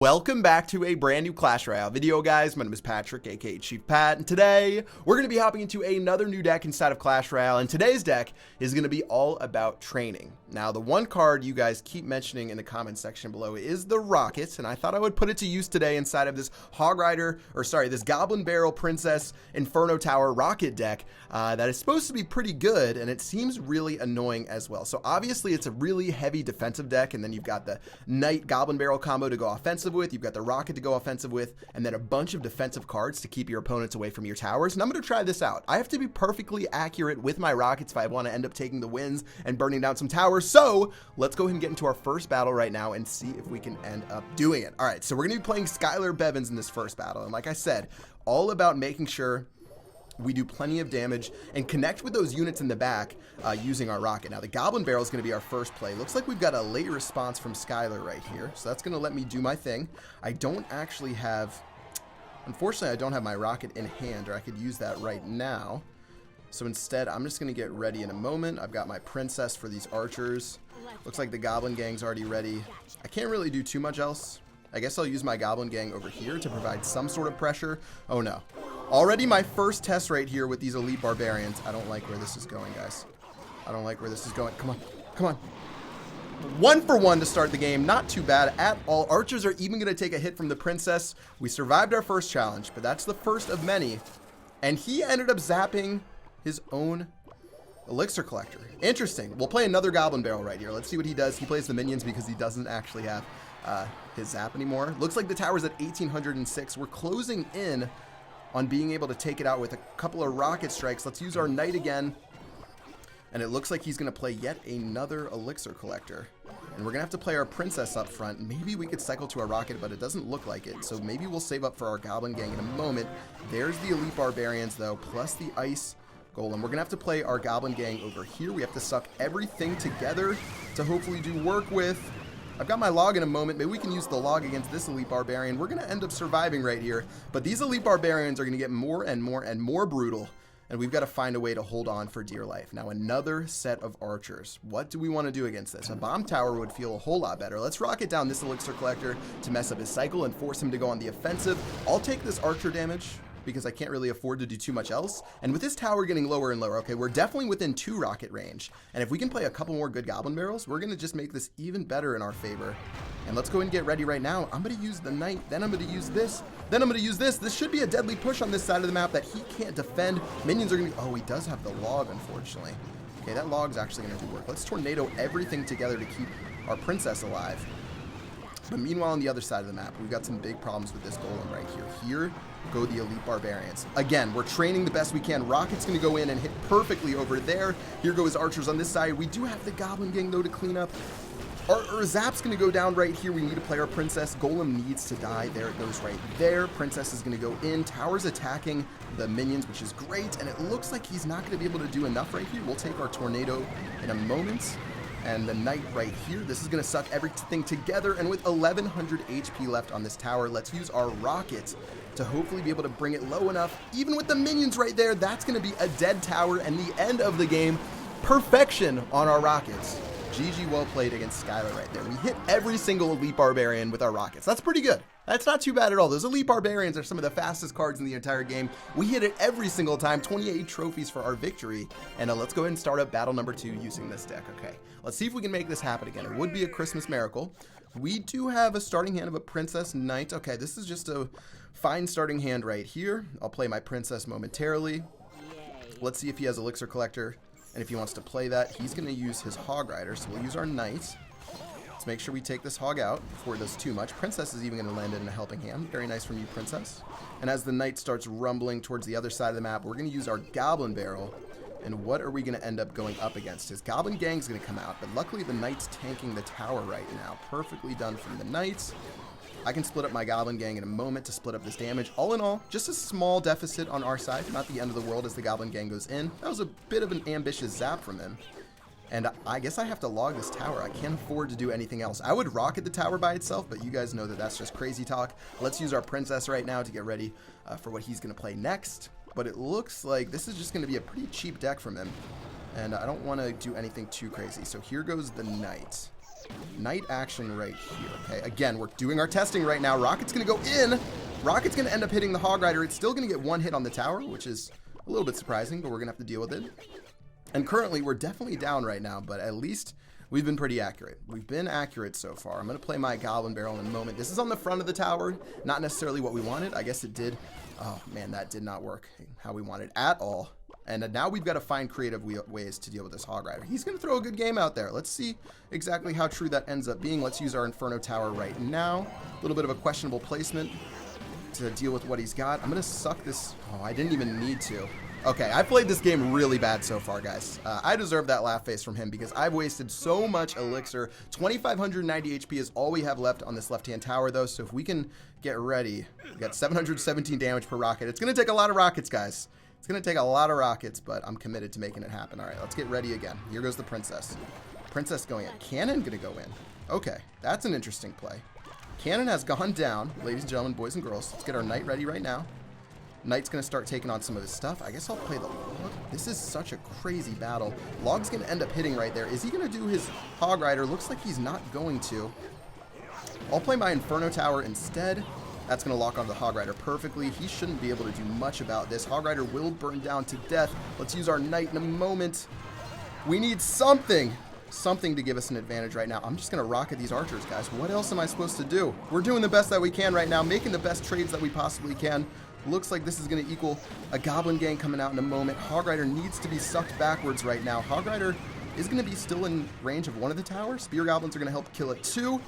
Welcome back to a brand new Clash Royale video, guys. My name is Patrick, aka Chief Pat, and today we're going to be hopping into another new deck inside of Clash Royale, and today's deck is going to be all about training. Now, the one card you guys keep mentioning in the comment section below is the Rocket, and I thought I would put it to use today inside of this this Goblin Barrel Princess Inferno Tower Rocket deck that is supposed to be pretty good, and it seems really annoying as well. So obviously it's a really heavy defensive deck, and then you've got the Knight Goblin Barrel combo to go offensive with, you've got the Rocket to go offensive with, and then a bunch of defensive cards to keep your opponents away from your towers. And I'm going to try this out. I have to be perfectly accurate with my Rockets if I want to end up taking the wins and burning down some towers. So let's go ahead and get into our first battle right now and see if we can end up doing it. All right, so we're going to be playing Skylar Bevins in this first battle, and like I said, all about making sure we do plenty of damage and connect with those units in the back using our Rocket. Now, the Goblin Barrel is going to be our first play. Looks like we've got a late response from Skylar right here, so that's going to let me do my thing. I don't actually have, unfortunately, I don't have my Rocket in hand, or I could use that right now. So instead, I'm just going to get ready in a moment. I've got my Princess for these archers. Looks like the Goblin Gang's already ready. I can't really do too much else. I guess I'll use my Goblin Gang over here to provide some sort of pressure. Oh no. Already my first test right here with these elite barbarians. I don't like where this is going, guys. I don't like where this is going. Come on. Come on. 1 for 1 to start the game. Not too bad at all. Archers are even going to take a hit from the Princess. We survived our first challenge, but that's the first of many. And he ended up zapping his own Elixir Collector. Interesting. We'll play another Goblin Barrel right here. Let's see what he does. He plays the minions because he doesn't actually have his zap anymore. Looks like the tower's at 1806. We're closing in on being able to take it out with a couple of rocket strikes. Let's use our Knight again. And it looks like he's going to play yet another Elixir Collector. And we're going to have to play our Princess up front. Maybe we could cycle to a Rocket, but it doesn't look like it. So maybe we'll save up for our Goblin Gang in a moment. There's the Elite Barbarians, though, plus the Ice Golem. We're going to have to play our Goblin Gang over here. We have to suck everything together to hopefully do work with. I've got my log in a moment. Maybe we can use the log against this Elite Barbarian. We're going to end up surviving right here. But these Elite Barbarians are going to get more and more and more brutal. And we've got to find a way to hold on for dear life. Now, another set of archers. What do we want to do against this? A bomb tower would feel a whole lot better. Let's rocket down this Elixir Collector to mess up his cycle and force him to go on the offensive. I'll take this archer damage because I can't really afford to do too much else. And with this tower getting lower and lower, okay, we're definitely within 2 rocket range. And if we can play a couple more good Goblin Barrels, we're going to just make this even better in our favor. And let's go and get ready right now. I'm going to use the Knight, then I'm going to use this, then I'm going to use this. This should be a deadly push on this side of the map that he can't defend. Minions are going to be, oh, he does have the log, unfortunately. Okay, that log's actually going to do work. Let's tornado everything together to keep our Princess alive. But meanwhile, on the other side of the map, we've got some big problems with this Golem right here. Here go the Elite Barbarians. Again, we're training the best we can. Rocket's going to go in and hit perfectly over there. Here go his archers on this side. We do have the Goblin Gang, though, to clean up. Our Zap's going to go down right here. We need to play our Princess. Golem needs to die. There it goes right there. Princess is going to go in. Tower's attacking the minions, which is great. And it looks like he's not going to be able to do enough right here. We'll take our Tornado in a moment. And the Knight right here. This is going to suck everything together. And with 1100 HP left on this tower, let's use our Rocket to hopefully be able to bring it low enough. Even with the minions right there, that's going to be a dead tower and the end of the game. Perfection on our Rockets. GG, well played against Skylar right there. We hit every single Elite Barbarian with our Rockets. That's pretty good. That's not too bad at all. Those Elite Barbarians are some of the fastest cards in the entire game. We hit it every single time. 28 trophies for our victory. And let's go ahead and start up battle number 2 using this deck. Okay, let's see if we can make this happen again. It would be a Christmas miracle. We do have a starting hand of a Princess Knight. Okay, this is just a fine starting hand right here. I'll play my Princess momentarily. Let's see if he has Elixir Collector. And if he wants to play that, he's going to use his Hog Rider. So we'll use our Knight. Let's make sure we take this Hog out before it does too much. Princess is even going to land it in a helping hand. Very nice from you, Princess. And as the Knight starts rumbling towards the other side of the map, we're going to use our Goblin Barrel. And what are we going to end up going up against? His Goblin Gang's going to come out. But luckily, the Knight's tanking the tower right now. Perfectly done from the Knight. I can split up my Goblin Gang in a moment to split up this damage. All in all, just a small deficit on our side. Not the end of the world as the Goblin Gang goes in. That was a bit of an ambitious zap from him. And I guess I have to log this tower. I can't afford to do anything else. I would rocket the tower by itself, but you guys know that that's just crazy talk. Let's use our Princess right now to get ready for what he's going to play next. But it looks like this is just going to be a pretty cheap deck from him. And I don't want to do anything too crazy. So here goes the Knight. Knight action right here. Okay, again, we're doing our testing right now. Rocket's going to go in. Rocket's going to end up hitting the Hog Rider. It's still going to get one hit on the tower, which is a little bit surprising, but we're going to have to deal with it. And currently, we're definitely down right now, but at least we've been pretty accurate. We've been accurate so far. I'm going to play my Goblin Barrel in a moment. This is on the front of the tower. Not necessarily what we wanted. I guess it did. Oh, man, that did not work how we wanted at all. And now we've got to find creative ways to deal with this Hog Rider. He's going to throw a good game out there. Let's see exactly how true that ends up being. Let's use our Inferno Tower right now. A little bit of a questionable placement to deal with what he's got. I'm going to suck this. Oh, I didn't even need to. Okay, I played this game really bad so far, guys. I deserve that laugh face from him because I've wasted so much elixir. 2,590 HP is all we have left on this left-hand tower, though. So if we can get ready, we got 717 damage per rocket. It's going to take a lot of rockets, guys. It's going to take a lot of rockets, but I'm committed to making it happen. All right, let's get ready again. Here goes the Princess. Princess going in. Cannon going to go in. Okay, that's an interesting play. Cannon has gone down, ladies and gentlemen, boys and girls. Let's get our Knight ready right now. Knight's going to start taking on some of his stuff. I guess I'll play the Log. This is such a crazy battle. Log's going to end up hitting right there. Is he going to do his Hog Rider? Looks like he's not going to. I'll play my Inferno Tower instead. That's going to lock onto the Hog Rider perfectly. He shouldn't be able to do much about this. Hog Rider will burn down to death. Let's use our Knight in a moment. We need something to give us an advantage right now. I'm just going to rocket these archers, guys. What else am I supposed to do? We're doing the best that we can right now, making the best trades that we possibly can. Looks like this is going to equal a Goblin Gang coming out in a moment. Hog Rider needs to be sucked backwards right now. Hog Rider is going to be still in range of one of the towers. Spear Goblins are going to help kill it too.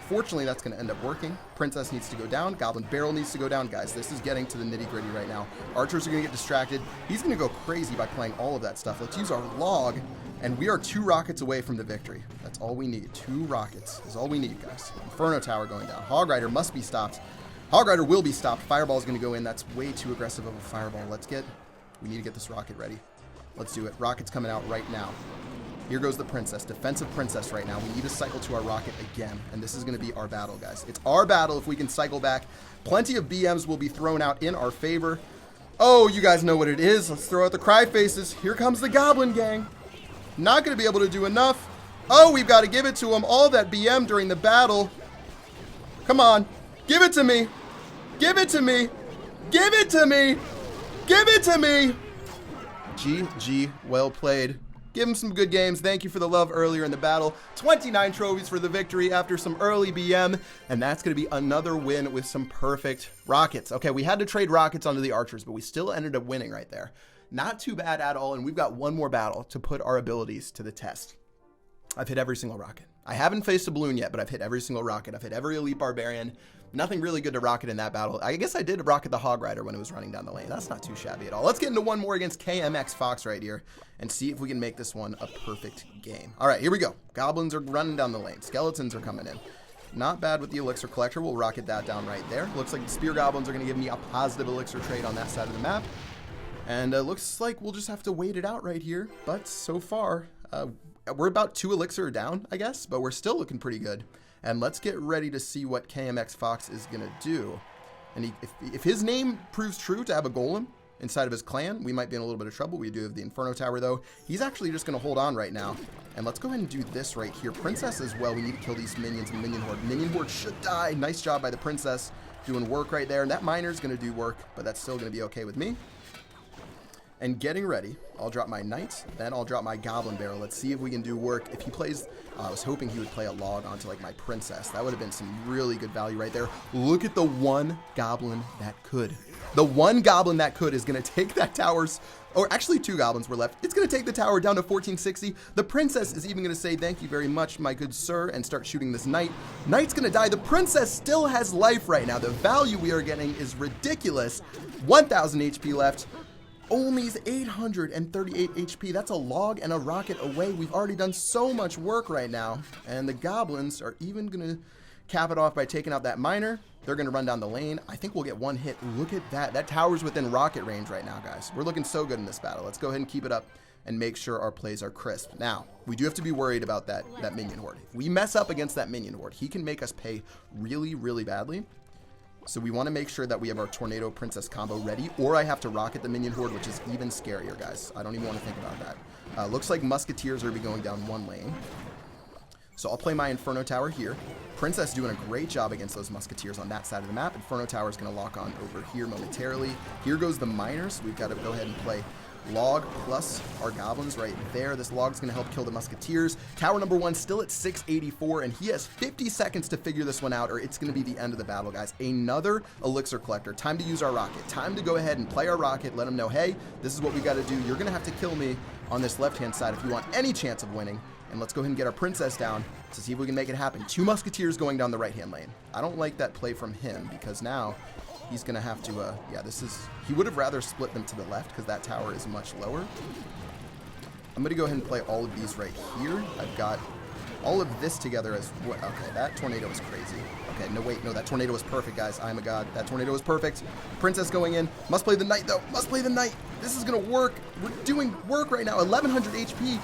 Fortunately, that's going to end up working. Princess needs to go down. Goblin Barrel needs to go down. Guys, this is getting to the nitty-gritty right now. Archers are going to get distracted. He's going to go crazy by playing all of that stuff. Let's use our Log, and we are 2 rockets away from the victory. That's all we need. 2 rockets is all we need, guys. Inferno Tower going down. Hog Rider must be stopped. Hog Rider will be stopped. Fireball is going to go in. That's way too aggressive of a fireball. We need to get this rocket ready. Let's do it. Rocket's coming out right now. Here goes the Princess. Defensive Princess right now. We need to cycle to our rocket again. And this is going to be our battle, guys. It's our battle if we can cycle back. Plenty of BMs will be thrown out in our favor. Oh, you guys know what it is. Let's throw out the cry faces. Here comes the Goblin Gang. Not going to be able to do enough. Oh, we've got to give it to them. All that BM during the battle. Come on. Give it to me. Give it to me. Give it to me. Give it to me. GG. Well played. Give him some good games. Thank you for the love earlier in the battle. 29 trophies for the victory after some early BM. And that's going to be another win with some perfect rockets. Okay, we had to trade rockets onto the archers, but we still ended up winning right there. Not too bad at all. And we've got one more battle to put our abilities to the test. I've hit every single rocket. I haven't faced a balloon yet, but I've hit every single rocket. I've hit every elite barbarian. Nothing really good to rocket in that battle. I guess I did rocket the Hog Rider when it was running down the lane. That's not too shabby at all. Let's get into one more against KMX Fox right here and see if we can make this one a perfect game. All right, here we go. Goblins are running down the lane. Skeletons are coming in. Not bad with the Elixir Collector. We'll rocket that down right there. Looks like the Spear Goblins are going to give me a positive Elixir trade on that side of the map. And looks like we'll just have to wait it out right here. But so far, we're about 2 Elixir down, I guess. But we're still looking pretty good. And let's get ready to see what KMX Fox is going to do. And if his name proves true to have a golem inside of his clan, we might be in a little bit of trouble. We do have the Inferno Tower, though. He's actually just going to hold on right now. And let's go ahead and do this right here. Princess as well. We need to kill these minions and Minion Horde. Minion Horde should die. Nice job by the Princess doing work right there. And that Miner's going to do work, but that's still going to be okay with me. And getting ready, I'll drop my Knight, then I'll drop my Goblin Barrel. Let's see if we can do work. If he plays, I was hoping he would play a Log onto like my Princess. That would have been some really good value right there. Look at the one Goblin that could. The one Goblin that could is going to take that tower's, or actually 2 Goblins were left. It's going to take the tower down to 1460. The Princess is even going to say, thank you very much, my good sir, and start shooting this Knight. Knight's going to die. The Princess still has life right now. The value we are getting is ridiculous. 1,000 HP left. Only 838 HP. That's a Log and a rocket away. We've already done so much work right now. And the Goblins are even going to cap it off by taking out that Miner. They're going to run down the lane. I think we'll get 1 hit. Look at that. That tower's within rocket range right now, guys. We're looking so good in this battle. Let's go ahead and keep it up and make sure our plays are crisp. Now, we do have to be worried about that Minion Horde. If we mess up against that Minion Horde, he can make us pay really, really badly. So we want to make sure that we have our Tornado Princess combo ready, or I have to rocket the Minion Horde, which is even scarier, guys. I don't even want to think about that. Looks like Musketeers are going to be going down 1 lane. So I'll play my Inferno Tower here. Princess doing a great job against those Musketeers on that side of the map. Inferno Tower is going to lock on over here momentarily. Here goes the Miners. We've got to go ahead and play Log plus our Goblins right there. This Log's going to help kill the Musketeers. Tower number 1 still at 684, and he has 50 seconds to figure this one out, or it's going to be the end of the battle, guys. Another Elixir Collector. Time to use our Rocket. Time to go ahead and play our Rocket. Let him know, hey, this is what we got to do. You're going to have to kill me on this left-hand side if you want any chance of winning. And let's go ahead and get our Princess down to see if we can make it happen. 2 Musketeers going down the right-hand lane. I don't like that play from him because now he's going to have to, yeah, this is, he would have rather split them to the left because that tower is much lower. I'm going to go ahead and play all of these right here. I've got all of this together as well. Okay, that tornado is crazy. Okay, no, wait, no, that tornado is perfect, guys. I'm a god. That tornado is perfect. Princess going in. Must play the Knight, though. Must play the Knight. This is going to work. We're doing work right now. 1100 HP.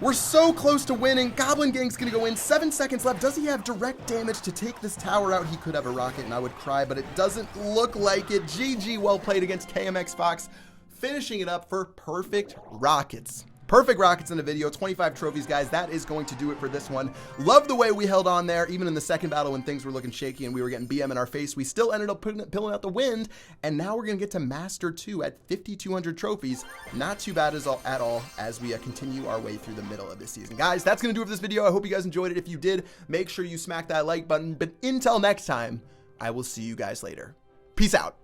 We're so close to winning. Goblin Gang's going to go in. 7 seconds left. Does he have direct damage to take this tower out? He could have a rocket, and I would cry, but it doesn't look like it. GG, well played against KMX Fox. Finishing it up for perfect rockets. Perfect rockets in the video, 25 trophies, guys. That is going to do it for this one. Love the way we held on there, even in the second battle when things were looking shaky and we were getting BM in our face. We still ended up pulling out the wind, and now we're going to get to Master 2 at 5,200 trophies. Not too bad at all as we continue our way through the middle of this season. Guys, that's going to do it for this video. I hope you guys enjoyed it. If you did, make sure you smack that like button. But until next time, I will see you guys later. Peace out.